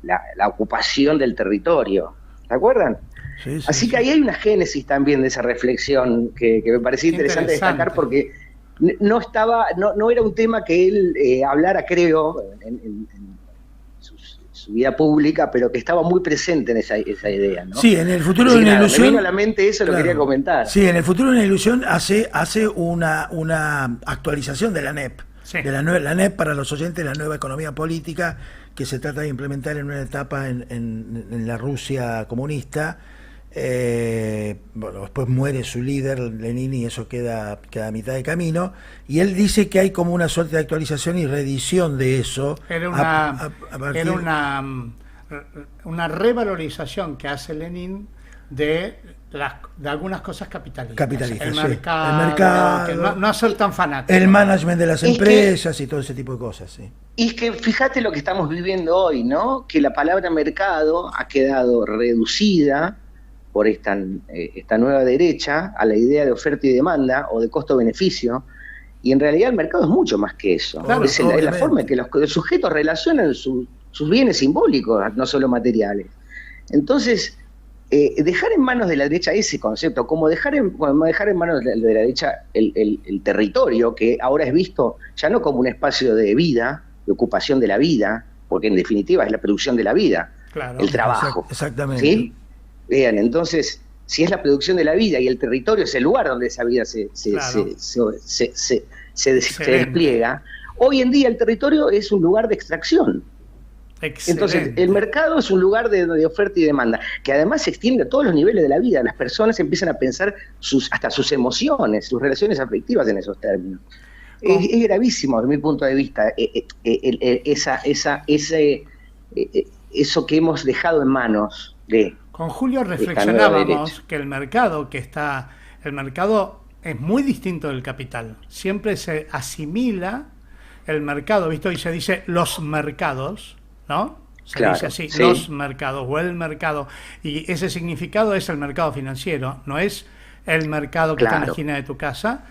S4: la ocupación del territorio. ¿Se acuerdan?
S2: Sí,
S4: Así
S2: sí.
S4: que ahí hay una génesis también de esa reflexión que me parecía interesante destacar, porque no era un tema que él hablara, creo, en su vida pública, pero que estaba muy presente en esa idea, ¿no?
S2: Sí, en el futuro
S4: Así
S2: de
S4: que
S2: una
S4: nada,
S2: ilusión.
S4: me vino a la mente eso,
S2: Claro.
S4: lo quería comentar.
S2: Sí, en el futuro de una ilusión hace una actualización de la NEP.
S1: Sí.
S2: La NEP, para los oyentes, la nueva economía política que se trata de implementar en una etapa en la Rusia comunista. Bueno, después muere su líder, Lenin, y eso queda a mitad de camino. Y él dice que hay como una suerte de actualización y reedición de eso.
S1: Era una revalorización que hace Lenin de algunas cosas capitalistas.
S2: Capitalistas,
S1: el
S2: sí.
S1: mercado, que no ser tan fanático.
S2: El management de las empresas y todo ese tipo de cosas, sí.
S4: Y es que fíjate lo que estamos viviendo hoy, ¿no? Que la palabra mercado ha quedado reducida por esta nueva derecha a la idea de oferta y demanda o de costo-beneficio, y en realidad el mercado es mucho más que eso.
S2: Claro,
S4: es la forma en que los sujetos relacionan sus bienes simbólicos, no solo materiales. Entonces, dejar en manos de la derecha ese concepto, como dejar en manos de la derecha el territorio, que ahora es visto ya no como un espacio de vida, de ocupación de la vida, porque en definitiva es la producción de la vida,
S1: claro,
S4: el trabajo.
S2: Exactamente.
S4: ¿Sí? Vean, entonces, si es la producción de la vida y el territorio es el lugar donde esa vida se despliega, hoy en día el territorio es un lugar de extracción.
S1: Excelente.
S4: Entonces, el mercado es un lugar de oferta y demanda, que además se extiende a todos los niveles de la vida. Las personas empiezan a pensar hasta sus emociones, sus relaciones afectivas en esos términos. Es gravísimo, desde mi punto de vista, eso que hemos dejado en manos de...
S1: Con Julio reflexionábamos que el mercado es muy distinto del capital. Siempre se asimila el mercado, ¿viste? Y se dice los mercados, ¿no? Se dice así, sí. Los mercados o el mercado. Y ese significado es el mercado financiero, no es el mercado que está en la esquina de tu casa.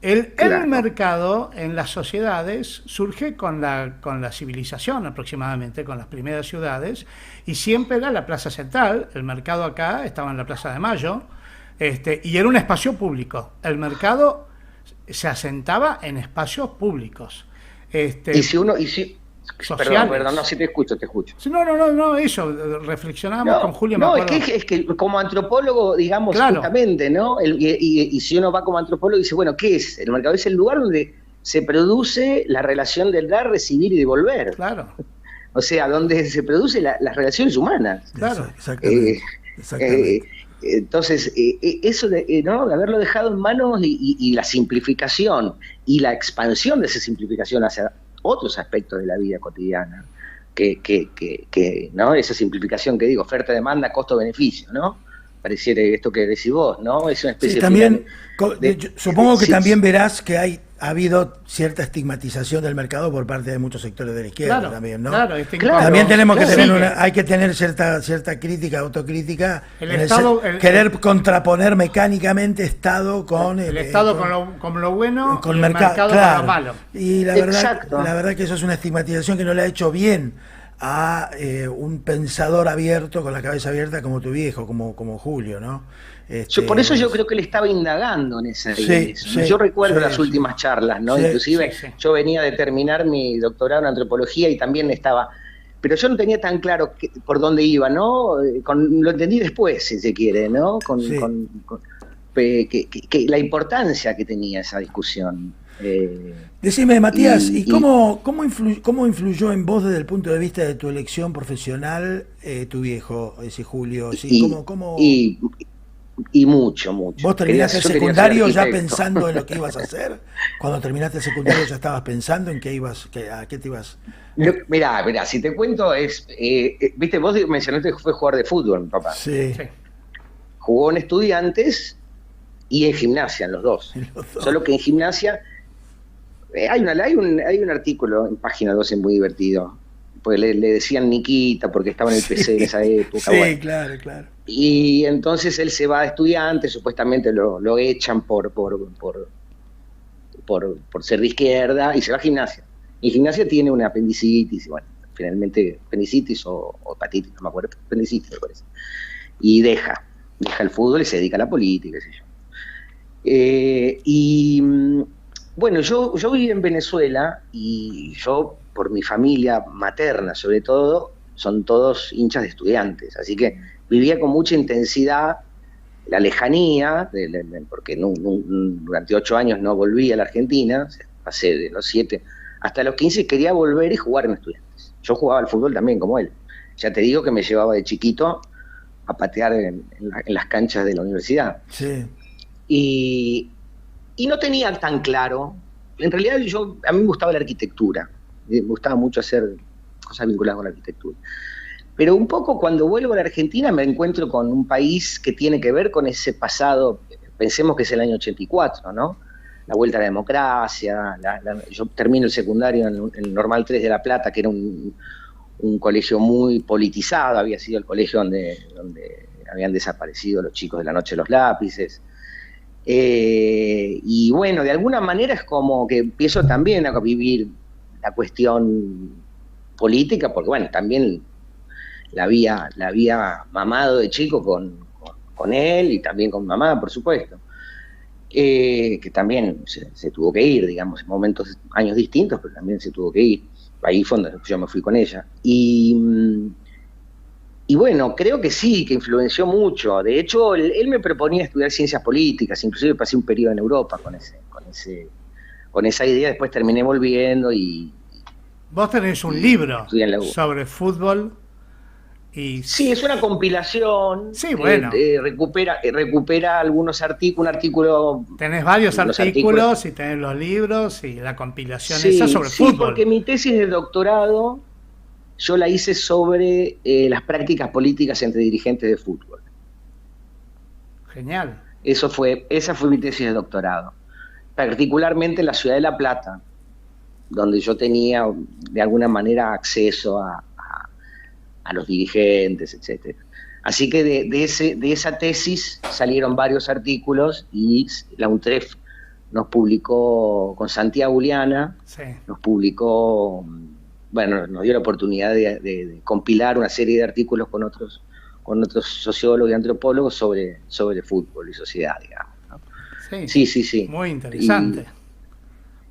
S1: El mercado en las sociedades surge con la civilización aproximadamente, con las primeras ciudades, y siempre era la plaza central. El mercado acá estaba en la Plaza de Mayo, y era un espacio público. El mercado se asentaba en espacios públicos. Perdón, no, si te escucho. No, eso, reflexionábamos con Julio. Es que como antropólogo, digamos, justamente, ¿no? Y si uno va como antropólogo y dice, bueno, ¿qué es? El mercado es el lugar donde se produce la relación del dar, recibir y devolver.
S2: Claro.
S4: O sea, donde se producen las relaciones humanas.
S2: Claro. Exactamente.
S4: Entonces, eso de haberlo dejado en manos y la simplificación y la expansión de esa simplificación hacia otros aspectos de la vida cotidiana, que ¿no? Esa simplificación que digo, oferta, demanda, costo-beneficio, ¿no? Pareciera esto que decís vos, ¿no? Es una especie
S2: también, supongo que también verás que ha habido cierta estigmatización del mercado por parte de muchos sectores de la izquierda también, ¿no?
S1: Claro,
S2: también tenemos que tener hay que tener cierta crítica, autocrítica, querer contraponer mecánicamente Estado con
S1: el Estado con lo bueno
S2: con
S1: y el mercado con lo malo.
S2: Y la verdad que eso es una estigmatización que no le ha hecho bien a un pensador abierto, con la cabeza abierta como tu viejo, como Julio, ¿no?
S4: Por eso yo creo que él estaba indagando en esa idea. Yo recuerdo las últimas charlas, ¿no? Inclusive yo venía de terminar mi doctorado en antropología y también estaba... Pero yo no tenía tan claro por dónde iba, ¿no? Lo entendí después, si se quiere, ¿no? La importancia que tenía esa discusión.
S2: Decime, Matías, ¿y cómo influyó en vos desde el punto de vista de tu elección profesional tu viejo, ese Julio?
S4: Y mucho.
S2: ¿Vos terminaste el secundario ya pensando en lo que ibas a hacer? Cuando terminaste el secundario ya estabas pensando en a qué te ibas...
S4: Mirá, si te cuento viste, vos mencionaste que fue jugador de fútbol, papá.
S2: Sí.
S4: Jugó en Estudiantes y en Gimnasia, en los dos. Solo que en Gimnasia hay un artículo en Página 12 muy divertido, porque le decían Niquita, porque estaba en el PC en esa época.
S2: Sí,
S4: bueno.
S2: claro.
S4: Y entonces él se va de estudiante, supuestamente lo echan por ser de izquierda, y se va a Gimnasia. Y Gimnasia tiene una apendicitis, y bueno, finalmente apendicitis o hepatitis, no me acuerdo, apendicitis me parece. Y deja el fútbol y se dedica a la política, qué sé yo. Y bueno, yo viví en Venezuela, y yo, por mi familia materna sobre todo, son todos hinchas de Estudiantes, así que vivía con mucha intensidad la lejanía, porque durante 8 años no volví a la Argentina, pasé de los 7 hasta los 15 y quería volver y jugar en Estudiantes. Yo jugaba al fútbol también como él. Ya te digo que me llevaba de chiquito a patear en las canchas de la universidad.
S2: Sí.
S4: Y no tenía tan claro. En realidad a mí me gustaba la arquitectura, me gustaba mucho hacer cosas vinculadas con la arquitectura. Pero un poco cuando vuelvo a la Argentina me encuentro con un país que tiene que ver con ese pasado, pensemos que es el año 84, ¿no? La vuelta a la democracia, yo termino el secundario en el Normal 3 de La Plata, que era un colegio muy politizado, había sido el colegio donde habían desaparecido los chicos de la Noche de los Lápices. Y bueno, de alguna manera es como que empiezo también a vivir la cuestión política, porque bueno, también la había mamado de chico con él y también con mamá, por supuesto, que también se tuvo que ir, digamos, en años distintos, pero también se tuvo que ir. Ahí fue donde yo me fui con ella. Y bueno, creo que sí, que influenció mucho. De hecho, él me proponía estudiar ciencias políticas, inclusive pasé un periodo en Europa con esa idea, después terminé volviendo y...
S1: Vos tenés un libro
S4: en
S1: sobre fútbol.
S4: Sí, es una compilación.
S1: Sí, bueno.
S4: Recupera algunos artículos, un artículo...
S1: Tenés varios artículos y tenés los libros y la compilación esa sobre fútbol. Sí,
S4: porque mi tesis de doctorado yo la hice sobre las prácticas políticas entre dirigentes de fútbol.
S1: Genial.
S4: Esa fue mi tesis de doctorado. Particularmente en la ciudad de La Plata, donde yo tenía de alguna manera acceso a los dirigentes, etcétera. Así que de esa tesis salieron varios artículos y la UNTREF nos publicó con Santiago Uliana,
S1: sí.
S4: Nos publicó, bueno, nos dio la oportunidad de compilar una serie de artículos con otros sociólogos y antropólogos sobre fútbol y sociedad, digamos, ¿no? Sí.
S1: Muy interesante.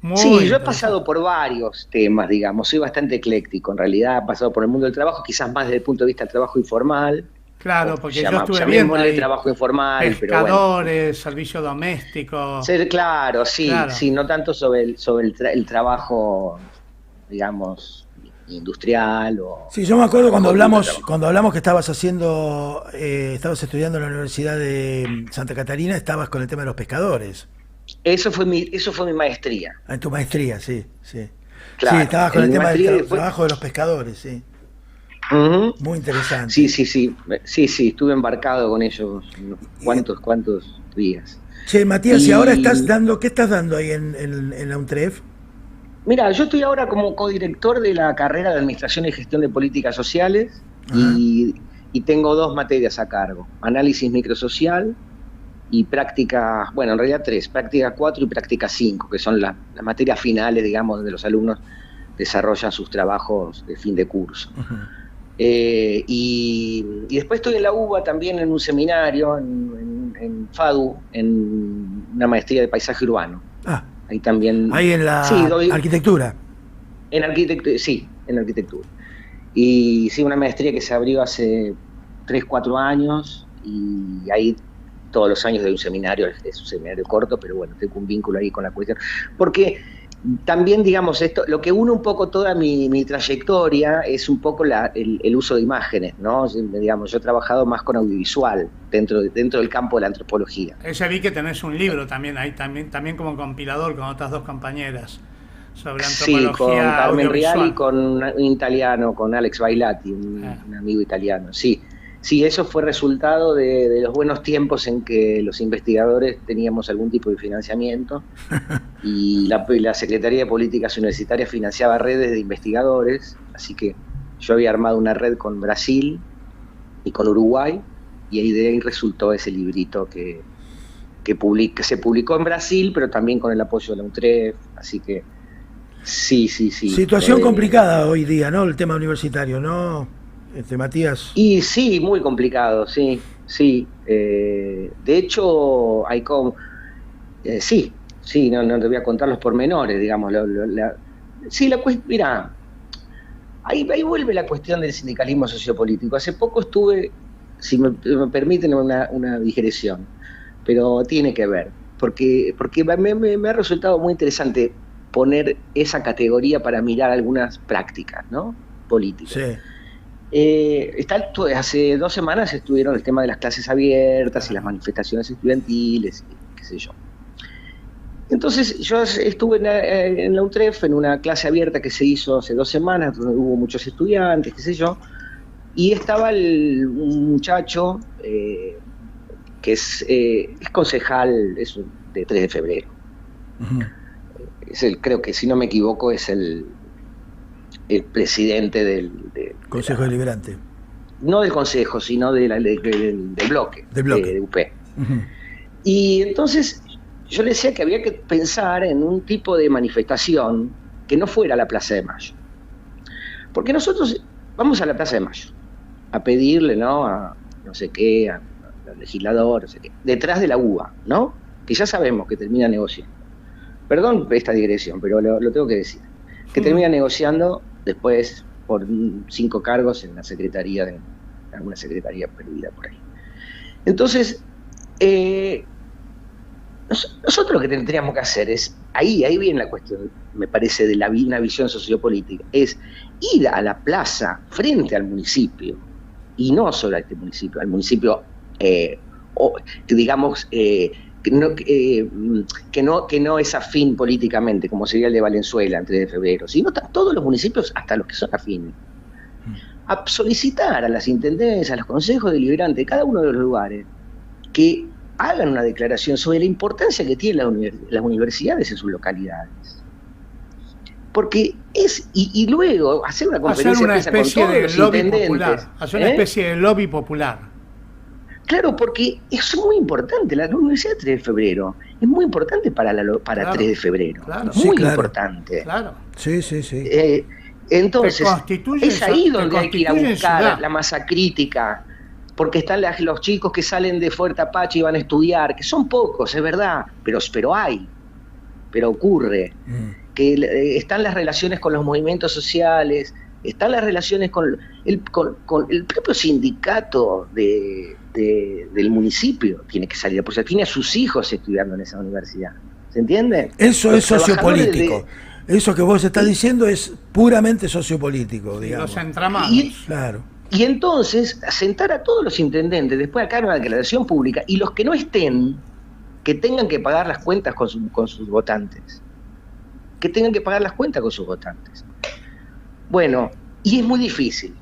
S4: Yo he pasado por varios temas, digamos, soy bastante ecléctico, en realidad he pasado por el mundo del trabajo, quizás más desde el punto de vista del trabajo informal.
S1: Claro, porque yo estuve viendo ahí
S4: trabajo informal,
S1: pescadores,
S4: pero bueno.
S1: Servicio doméstico.
S4: Claro, sí, no tanto sobre el trabajo, digamos, industrial o...
S2: Sí, yo me acuerdo cuando hablamos que estabas estudiando en la Universidad de Santa Catarina, estabas con el tema de los pescadores.
S4: Eso fue mi maestría.
S2: En tu maestría, sí.
S4: Claro,
S2: sí, estabas con el tema del trabajo de los pescadores, sí.
S4: Uh-huh.
S2: Muy interesante.
S4: Sí, estuve embarcado con ellos cuántos días.
S2: Che, Matías, ¿y ahora qué estás dando ahí en la UNTREF?
S4: Mira, yo estoy ahora como codirector de la carrera de Administración y Gestión de Políticas Sociales y tengo 2 materias a cargo, análisis microsocial y práctica, bueno, en realidad 3, práctica 4 y práctica 5, que son las materias finales, digamos, donde los alumnos desarrollan sus trabajos de fin de curso. Uh-huh. Y después estoy en la UBA también en un seminario, en FADU, en una maestría de paisaje urbano. Ahí también...
S2: Ahí en la arquitectura.
S4: En arquitectura. Y sí, una maestría que se abrió hace 3-4 años y ahí todos los años de un seminario, es un seminario corto, pero bueno, tengo un vínculo ahí con la cuestión. Porque también, digamos, lo que une un poco toda mi trayectoria es un poco el uso de imágenes, ¿no? Digamos, yo he trabajado más con audiovisual dentro del campo de la antropología.
S1: Ya vi que tenés un libro también ahí, también como compilador con otras 2 compañeras sobre antropología.
S4: Sí, con Carmen
S1: audiovisual.
S4: Real y con un italiano, con Alex Bailati, un amigo italiano, sí. Sí, eso fue resultado de los buenos tiempos en que los investigadores teníamos algún tipo de financiamiento y la Secretaría de Políticas Universitarias financiaba redes de investigadores, así que yo había armado una red con Brasil y con Uruguay, y ahí de ahí resultó ese librito que se publicó en Brasil, pero también con el apoyo de la UNTREF, así que sí.
S2: Situación complicada hoy día, ¿no? El tema universitario, ¿no? Matías.
S4: Y sí, muy complicado, sí. De hecho, hay como... sí, no te voy a contar los pormenores, digamos. Mirá, ahí vuelve la cuestión del sindicalismo sociopolítico. Hace poco estuve, si me permiten, una digresión, pero tiene que ver, porque me ha resultado muy interesante poner esa categoría para mirar algunas prácticas, ¿no? Políticas.
S2: Sí.
S4: Hace 2 semanas estuvieron el tema de las clases abiertas y las manifestaciones estudiantiles, qué sé yo. Entonces yo estuve en la UNTREF en una clase abierta que se hizo hace 2 semanas, donde hubo muchos estudiantes, qué sé yo, y estaba un muchacho que es concejal de 3 de febrero.
S2: Uh-huh.
S4: Creo que, si no me equivoco, es el presidente del
S2: Consejo Deliberante.
S4: No del Consejo, sino del bloque.
S2: Del bloque.
S4: De UP.
S2: Uh-huh.
S4: Y entonces yo le decía que había que pensar en un tipo de manifestación que no fuera la Plaza de Mayo. Porque nosotros vamos a la Plaza de Mayo a pedirle, ¿no? A no sé qué, al legislador, no sé qué, detrás de la UBA, ¿no? Que ya sabemos que termina negociando. Perdón esta digresión, pero lo tengo que decir. Que termina negociando después por 5 cargos en la secretaría, en alguna secretaría perdida por ahí. Entonces, nosotros lo que tendríamos que hacer es, ahí viene la cuestión, me parece, de una visión sociopolítica, es ir a la plaza frente al municipio, y no solo a este municipio, al municipio, digamos, que no es afín políticamente, como sería el de Valenzuela en 3 de febrero, sino todos los municipios, hasta los que son afines, a solicitar a las intendencias, a los consejos deliberantes de cada uno de los lugares, que hagan una declaración sobre la importancia que tienen las universidades en sus localidades. Porque y luego hacer una conferencia
S1: hacer una especie de lobby popular, hacer una especie de lobby popular.
S4: Claro, porque es muy importante, la Universidad de 3 de febrero es muy importante para claro, 3 de febrero,
S1: claro,
S4: muy importante.
S1: Claro.
S2: Sí.
S4: Entonces, es ahí donde hay que ir a buscar la masa crítica, porque están los chicos que salen de Fuerte Apache y van a estudiar, que son pocos, es verdad, pero ocurre. Que están las relaciones con los movimientos sociales, están las relaciones con el propio sindicato del municipio, tiene que salir, porque tiene a sus hijos estudiando en esa universidad. ¿Se entiende?
S2: Eso es sociopolítico. Eso que vos estás diciendo es puramente sociopolítico, digamos.
S1: Los entramados.
S2: Claro.
S4: Y entonces, sentar a todos los intendentes, después acá una declaración pública, y los que no estén, que tengan que pagar las cuentas con sus votantes. Que tengan que pagar las cuentas con sus votantes. Bueno, y es muy difícil.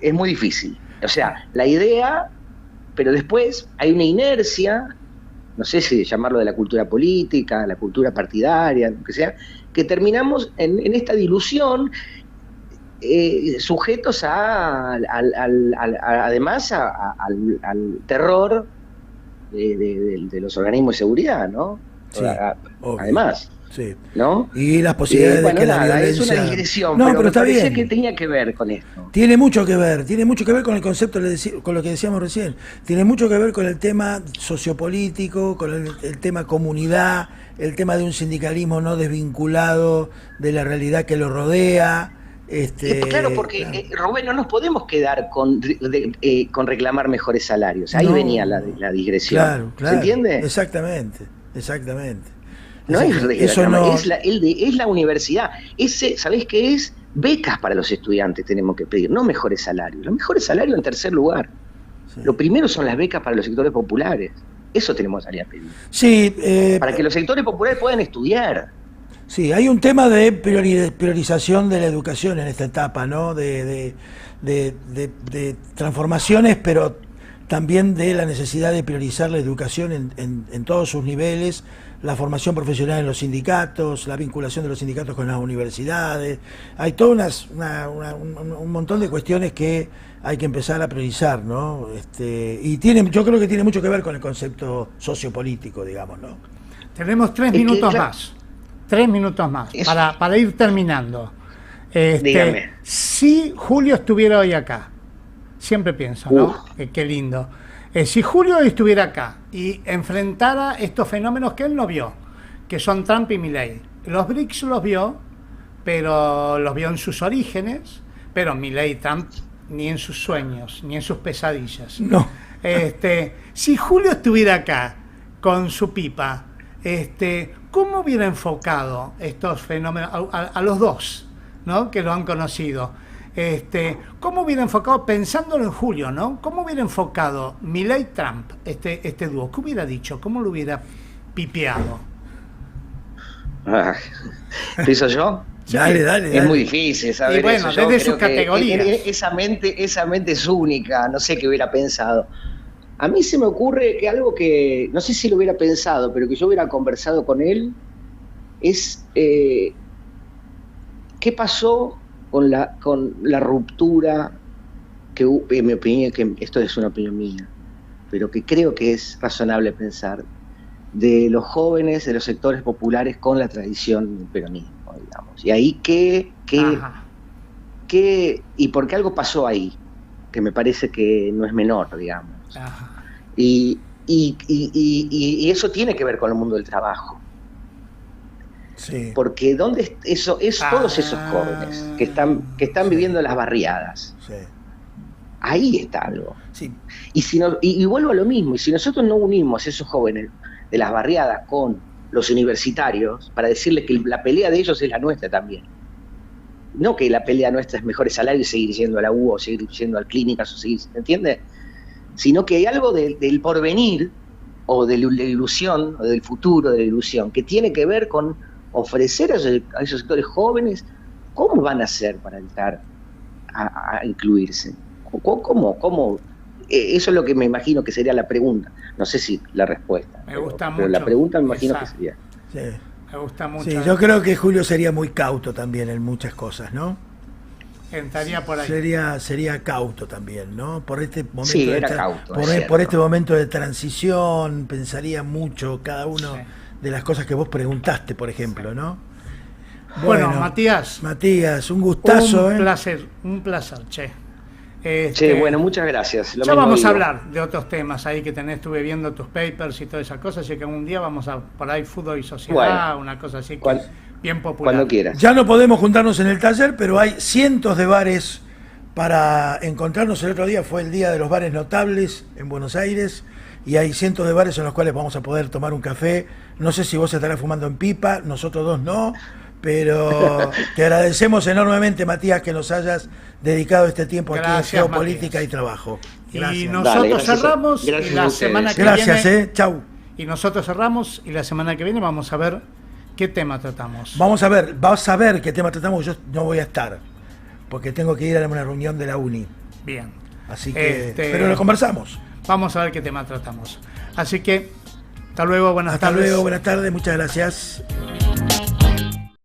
S4: Es muy difícil. O sea, la idea, pero después hay una inercia, no sé si llamarlo de la cultura política, la cultura partidaria, lo que sea, que terminamos en esta dilución, sujetos además al terror de los organismos de seguridad, ¿no?
S2: Sí,
S4: además,
S2: sí.
S4: ¿no?
S2: Y las posibilidades de que la violencia...
S4: Es una digresión,
S2: no,
S4: pero me
S2: está
S4: parecía
S2: bien.
S4: que tenía que ver con esto.
S2: Tiene mucho que ver con el concepto, con lo que decíamos recién. Tiene mucho que ver con el tema sociopolítico, con el tema comunidad, el tema de un sindicalismo no desvinculado de la realidad que lo rodea.
S4: Claro, porque Rubén, no nos podemos quedar con reclamar mejores salarios. Ahí venía la digresión.
S2: Claro.
S4: ¿Se entiende?
S2: Exactamente.
S4: No es
S2: eso no...
S4: es la universidad. ¿Sabés qué es? Becas para los estudiantes tenemos que pedir, no mejores salarios. Los mejores salarios en tercer lugar. Sí. Lo primero son las becas para los sectores populares. Eso tenemos que salir a pedir.
S2: Sí,
S4: para que los sectores populares puedan estudiar.
S2: Sí, hay un tema de priorización de la educación en esta etapa, ¿no? De transformaciones, pero también de la necesidad de priorizar la educación en todos sus niveles, la formación profesional en los sindicatos, la vinculación de los sindicatos con las universidades. Hay todo un montón de cuestiones que hay que empezar a priorizar, ¿no? Yo creo que tiene mucho que ver con el concepto sociopolítico, digamos, ¿no?
S1: Tenemos 3 minutos más. 3 minutos más para ir terminando.
S4: Dígame.
S1: Si Julio estuviera hoy acá, siempre pienso, ¿no? Qué lindo. Si Julio estuviera acá y enfrentara estos fenómenos que él no vio, que son Trump y Milei. Los BRICS los vio, pero los vio en sus orígenes, pero Milei y Trump ni en sus sueños, ni en sus pesadillas.
S2: No.
S1: Si Julio estuviera acá con su pipa, ¿cómo hubiera enfocado estos fenómenos a los dos, ¿no? Que lo han conocido? ¿Cómo hubiera enfocado, pensándolo en Julio, ¿no? ¿Cómo hubiera enfocado Milei-Trump este dúo? ¿Qué hubiera dicho? ¿Cómo lo hubiera pipeado?
S4: ¿Pienso yo?
S2: Dale.
S4: Es muy difícil saber.
S1: Y bueno,
S4: eso.
S1: desde sus categorías.
S4: Esa mente es única, no sé qué hubiera pensado. A mí se me ocurre que algo que, no sé si lo hubiera pensado, pero que yo hubiera conversado con él, es qué pasó con la ruptura que hubo, en mi opinión, que esto es una opinión mía, pero que creo que es razonable pensar, de los jóvenes, de los sectores populares con la tradición del peronismo, digamos. Y ahí y porque algo pasó ahí, que me parece que no es menor, digamos.
S1: Ajá.
S4: Y eso tiene que ver con el mundo del trabajo.
S2: Sí.
S4: Porque todos esos jóvenes que están viviendo las barriadas.
S2: Sí.
S4: Ahí está algo.
S2: Sí.
S4: Y vuelvo a lo mismo, y si nosotros no unimos a esos jóvenes de las barriadas con los universitarios para decirles que la pelea de ellos es la nuestra también. No que la pelea nuestra es mejores salarios y seguir yendo a la U o seguir yendo a clínicas o seguir, ¿entiendes? Sino que hay algo del porvenir o de la ilusión, o del futuro de la ilusión, que tiene que ver con ofrecer a esos sectores jóvenes cómo van a hacer para entrar a incluirse. ¿Cómo? Eso es lo que me imagino que sería la pregunta. No sé si la respuesta.
S1: Me gusta
S4: pero
S1: mucho.
S4: la pregunta me imagino que sería.
S2: Sí.
S1: Me gusta mucho.
S2: Sí, yo creo que Julio sería muy cauto también en muchas cosas, ¿no?
S1: Entraría por ahí.
S2: Sería cauto también, ¿no? Por este momento
S4: Sí, era cauto,
S2: por este momento de transición, pensaría mucho cada uno de las cosas que vos preguntaste, por ejemplo, ¿no?
S1: Bueno, Matías,
S2: un gustazo.
S1: Un placer, che.
S4: Bueno, muchas gracias.
S1: Ya vamos a hablar de otros temas ahí que estuve viendo tus papers y todas esas cosas, así que un día vamos a por ahí fútbol y sociedad, una cosa así que es bien popular.
S4: Cuando quieras.
S2: Ya no podemos juntarnos en el taller, pero hay cientos de bares para encontrarnos. El otro día fue el día de los bares notables en Buenos Aires y hay cientos de bares en los cuales vamos a poder tomar un café. No sé si vos estarás fumando en pipa, nosotros dos no, pero te agradecemos enormemente, Matías, que nos hayas dedicado este tiempo aquí en Geopolítica y Trabajo.
S1: Gracias. Y nosotros cerramos y la semana que
S2: viene. Chau.
S1: Y nosotros cerramos y la semana que viene vamos a ver qué tema tratamos.
S2: Vas a ver qué tema tratamos. Yo no voy a estar porque tengo que ir a una reunión de la uni.
S1: Bien.
S2: Así que, pero lo conversamos.
S1: Vamos a ver qué tema tratamos. Así que, hasta luego, buenas tardes.
S2: Hasta luego, buenas tardes, muchas gracias.